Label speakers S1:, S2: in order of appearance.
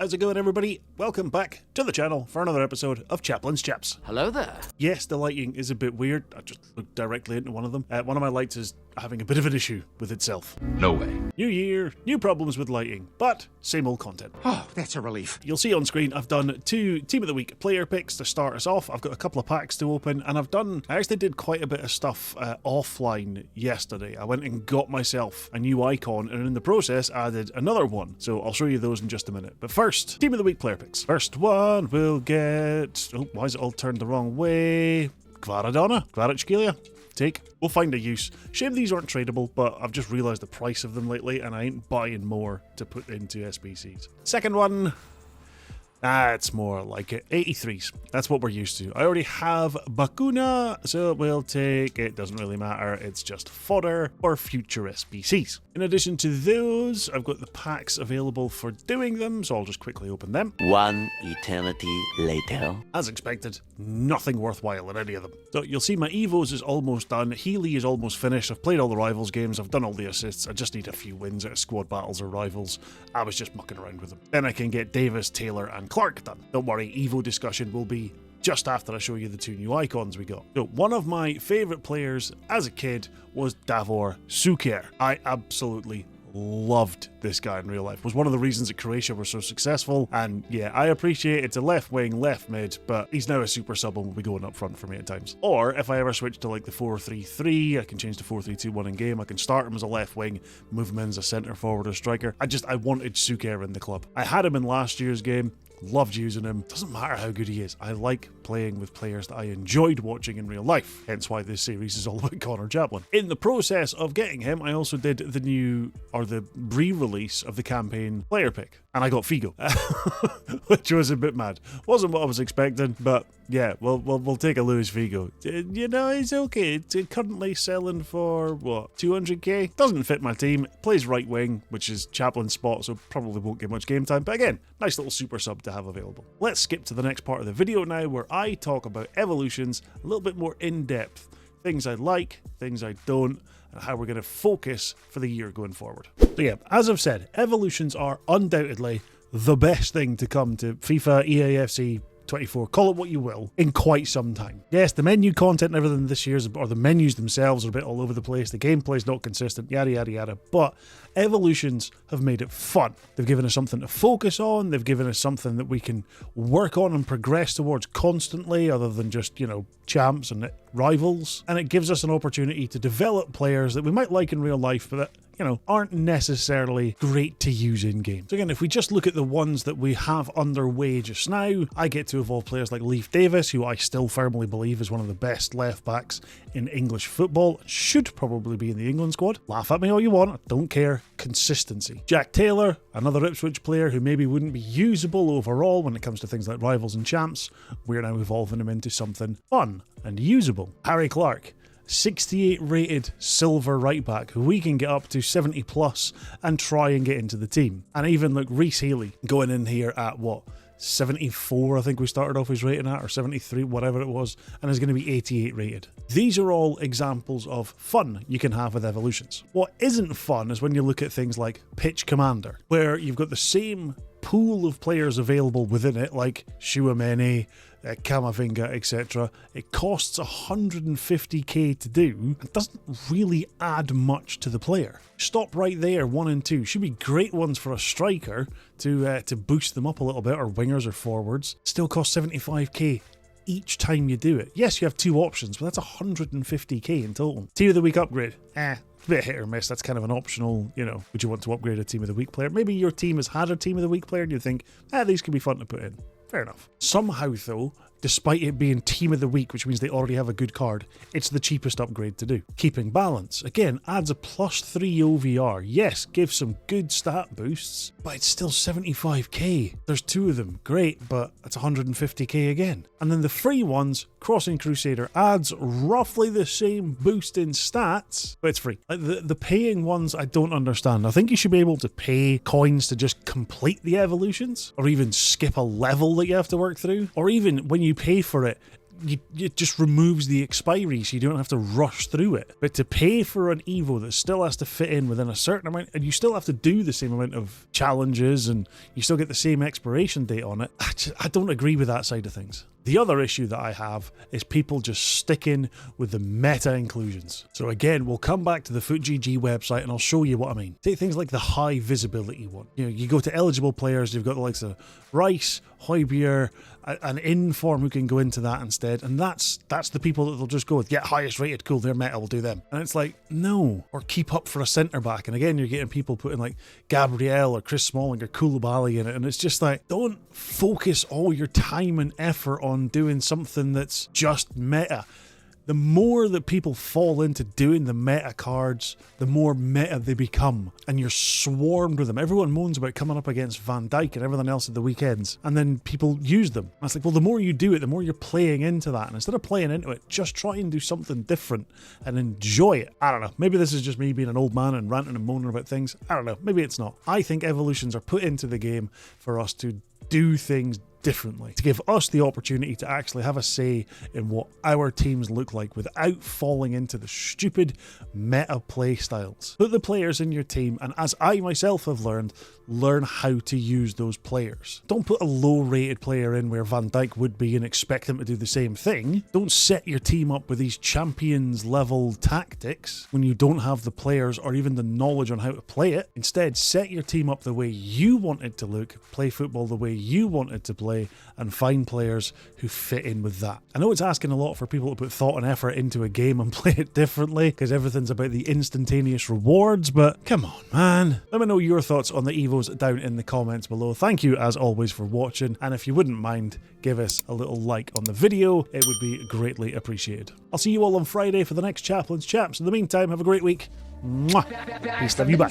S1: how's it going everybody? Welcome back to the channel for another episode of Chaplin's Chaps.
S2: Hello there.
S1: Yes, the lighting is a bit weird. I just looked directly into one of them. One of my lights is having a bit of an issue with itself.
S2: No way.
S1: New year, new problems with lighting, but same old content.
S3: Oh, that's a relief.
S1: You'll see on screen I've done 2 Team of the Week player picks to start us off. I've got a couple of packs to open, and I actually did quite a bit of stuff offline yesterday. I went and got myself a new icon, and in the process added another one. So I'll show you those in just a minute. But first, Team of the Week player picks. First one will get... Oh, why is it all turned the wrong way? Kvaratskhelia. Take. We'll find a use. Shame these aren't tradable, but I've just realised the price of them lately, and I ain't buying more to put into SBCs. Second one... it's more like it. 83s. That's what we're used to. I already have Bakuna, so we'll take... It doesn't really matter. It's just fodder for future SBCs. In addition to those, I've got the packs available for doing them, so I'll just quickly open them.
S4: One eternity later.
S1: As expected, nothing worthwhile in any of them. So you'll see my Evos is almost done. Healy is almost finished. I've played all the Rivals games. I've done all the assists. I just need a few wins out of squad battles or Rivals. I was just mucking around with them. Then I can get Davis, Taylor, and Clark done. Don't worry, Evo discussion will be just after I show you the 2 new icons we got. So one of my favourite players as a kid was Davor Suker. I absolutely loved this guy in real life. Was one of the reasons that Croatia were so successful, and yeah, I appreciate it's a left wing, left mid, but he's now a super sub and will be going up front for me at times. Or if I ever switch to like the 4-3-3, I can change to 4-3-2-1 in game. I can start him as a left wing, move him in as a centre forward or striker. I wanted Suker in the club. I had him in last year's game. Loved using him. Doesn't matter how good he is. I like playing with players that I enjoyed watching in real life. Hence why this series is all about Connor Chaplin. In the process of getting him, I also did the re-release of the campaign player pick. And I got Figo, which was a bit mad. Wasn't what I was expecting, but yeah, we'll take a Luis Figo. You know, it's okay. It's currently selling for, what, 200k? Doesn't fit my team. Plays right wing, which is Chaplin's spot, so probably won't get much game time. But again, nice little super sub to have available. Let's skip to the next part of the video now, where I talk about evolutions a little bit more in depth. Things I like, things I don't, and how we're going to focus for the year going forward. So yeah, as I've said, evolutions are undoubtedly the best thing to come to FIFA, EAFC 24, call it what you will, in quite some time. Yes, the menu content and everything this year's, or the menus themselves, are a bit all over the place. The gameplay's not consistent, yada yada yada, but evolutions have made it fun. They've given us something to focus on. They've given us something that we can work on and progress towards constantly, other than just, you know, champs and rivals. And it gives us an opportunity to develop players that we might like in real life, but that, you know, aren't necessarily great to use in game. So again, if we just look at the ones that we have underway just now, I get to evolve players like Leif Davis, who I still firmly believe is one of the best left backs in English football, should probably be in the England squad. Laugh at me all you want, I don't care. Consistency. Jack Taylor, another Ipswich player who maybe wouldn't be usable overall when it comes to things like rivals and champs. We're now evolving him into something fun and usable. Harry Clark, 68 rated silver right back, who we can get up to 70 plus and try and get into the team. And even look, Reece Healy going in here at what, 74 I think we started off his rating at, or 73, whatever it was, and is going to be 88 rated. These are all examples of fun you can have with evolutions. What isn't fun is when you look at things like Pitch Commander, where you've got the same pool of players available within it, like Shuameni, Camavinga, etc. It costs 150k to do and doesn't really add much to the player. Stop right there. 1 and 2 should be great ones for a striker to boost them up a little bit, or wingers or forwards. Still costs 75k each time you do it. Yes, you have 2 options, but that's 150k in total. Team of the Week upgrade. Bit hit or miss. That's kind of an optional, you know, would you want to upgrade a Team of the Week player? Maybe your team has had a Team of the Week player and you think, these could be fun to put in. Fair enough. Somehow though, despite it being Team of the Week, which means they already have a good card, it's the cheapest upgrade to do. Keeping Balance, again, adds a +3 OVR. Yes, gives some good stat boosts, but it's still 75k. There's 2 of them, great, but that's 150k again. And then the free ones, Crossing Crusader, adds roughly the same boost in stats, but it's free. Like the paying ones, I don't understand. I think you should be able to pay coins to just complete the evolutions, or even skip a level that you have to work through, or even when you pay for it, it just removes the expiry so you don't have to rush through it. But to pay for an Evo that still has to fit in within a certain amount, and you still have to do the same amount of challenges and you still get the same expiration date on it, I don't agree with that side of things. The other issue that I have is people just sticking with the meta inclusions. So again, we'll come back to the FootGG website and I'll show you what I mean. Take things like the high visibility one. You know, you go to eligible players, you've got the likes of Rice, Højbjerg, an Inform who can go into that instead, and that's the people that they'll just go with. Get highest rated, cool, their meta will do them. And it's like, no. Or keep up for a centre back, and again you're getting people putting like Gabriel or Chris Smalling or Koulibaly in it, and it's just like, don't focus all your time and effort on doing something that's just meta. The more that people fall into doing the meta cards, the more meta they become, and you're swarmed with them. Everyone moans about coming up against Van Dijk and everything else at the weekends, and then people use them. And it's like, well, the more you do it, the more you're playing into that, and instead of playing into it, just try and do something different and enjoy it. I don't know, maybe this is just me being an old man and ranting and moaning about things. I don't know, maybe it's not. I think evolutions are put into the game for us to do things differently, to give us the opportunity to actually have a say in what our teams look like without falling into the stupid meta play styles. Put the players in your team, and as I myself have learned, learn how to use those players. Don't put a low rated player in where Van Dijk would be and expect them to do the same thing. Don't set your team up with these champions level tactics when you don't have the players or even the knowledge on how to play it. Instead, set your team up the way you want it to look, play football the way you want it to play, and find players who fit in with that. I know it's asking a lot for people to put thought and effort into a game and play it differently because everything's about the instantaneous rewards, but come on, man. Let me know your thoughts on the Evos down in the comments below. Thank you as always for watching, and if you wouldn't mind, give us a little like on the video. It would be greatly appreciated. I'll see you all on Friday for the next Chaplain's Chaps. In the meantime, have a great week. Mwah. Peace, love you, bye.